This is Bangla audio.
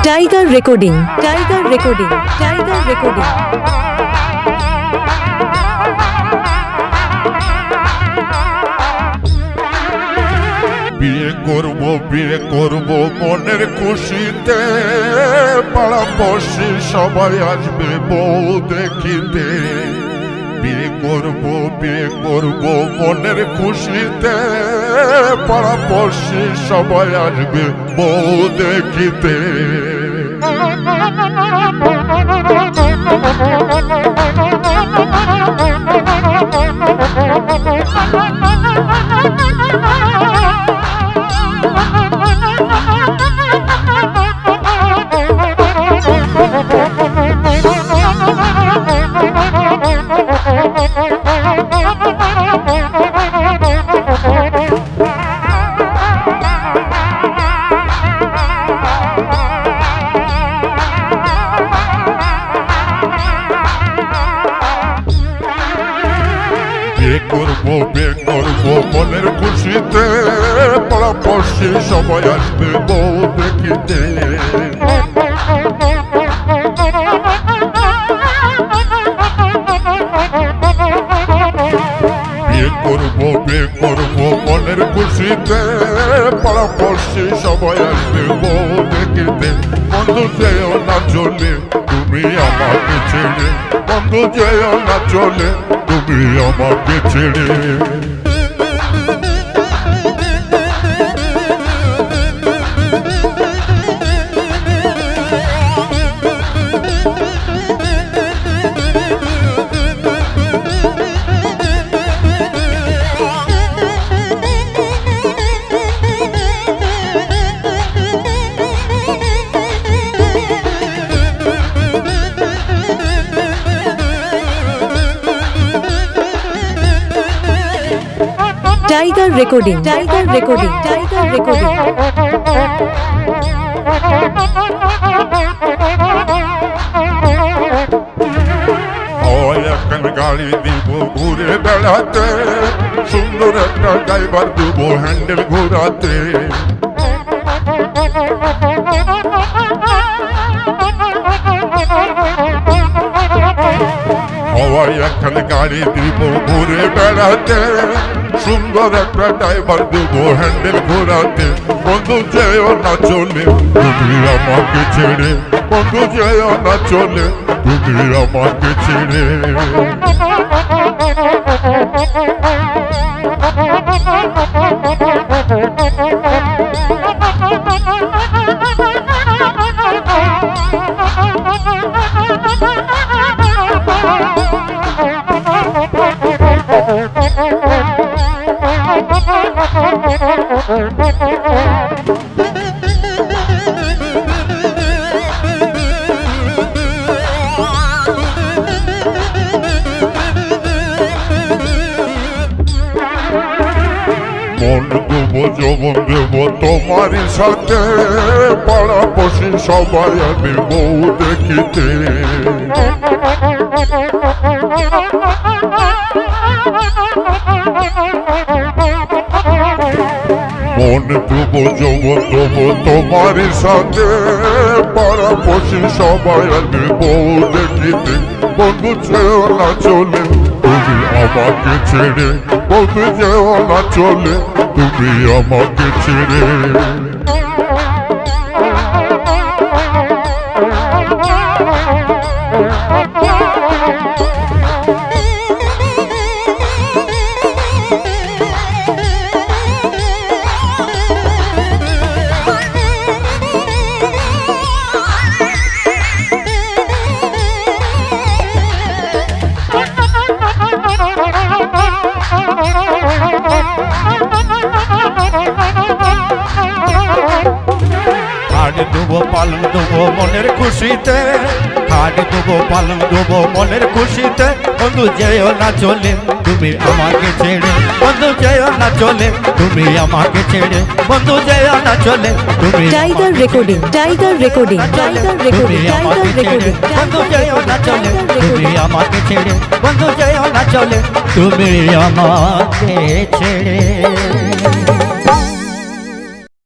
Tiger recording, tiger recording, tiger recording. বিয়ে করব মনের খুশিতে, পাড়াপড়শি সবাই আসবে বউ দেখিতে। বিয়ে করব মনের খুশিতে, পাড়াপড়শি সবাই আসবে বউ দেখিতে। বিয়ে করব মনের খুশিতে, পাড়াপড়শি সবাই আসবে বউ দেখিতে। বিয়ে করব মনের খুশিতে, পাড়াপড়শি সবাই আসবে বউ দেখিতে। বন্ধু যেও না চলে তুমি আমাকে ছেড়ে, বন্ধু যেও না চলে তুমি আমাকে ছেড়ে। Tiger recording, tiger recording, tiger recording. এখন গাড়ি দিব ঘুরে বেড়াতে, সুন্দর একটা ড্রাইভার দেব হ্যান্ডেল ঘোরাতে। এখন গাড়ি দিব ঘুরে বেড়াতে, সুন্দর একটা ড্রাইভার দেব হ্যান্ডেল ঘোরাতে। বন্ধু যেও না চলে তুমি আমাকে ছেড়ে, বন্ধু যেও না চলে তুমি আমাকে ছেড়ে। মন দেবো যৌবন দেবো তোমারই সাথে, পাড়াপড়শি সবাই আমি বউ দেখিতে। মন দেবো যৌবন দেবো তোমারই সাথে, পাড়াপড়শি সবাই আমি বউ দেখিতে। বন্ধু যেও না চলে তুমি আমাকে ছেড়ে, বন্ধু যেও না চলে তুমি আমাকে ছেড়ে। হাট দেবো পালন দেবো মনের খুশিতে, হাট দেবো পালন দেবো মনের খুশিতে। বন্ধু যেও না চলে তুমি আমাকে ছেড়ে বন্ধু যেও না চলে তুমি আমাকে ছেড়ে বন্ধু যেও না চলে তুমি tiger recording tiger recording tiger তুমি রেকর্ডিং আমাকে টাইগার ছেড়ে রেকর্ডিং বন্ধু যেও না চলে তুমি আমাকে ছেড়ে বন্ধু যেও না চলে তুমি আমাকে ছেড়ে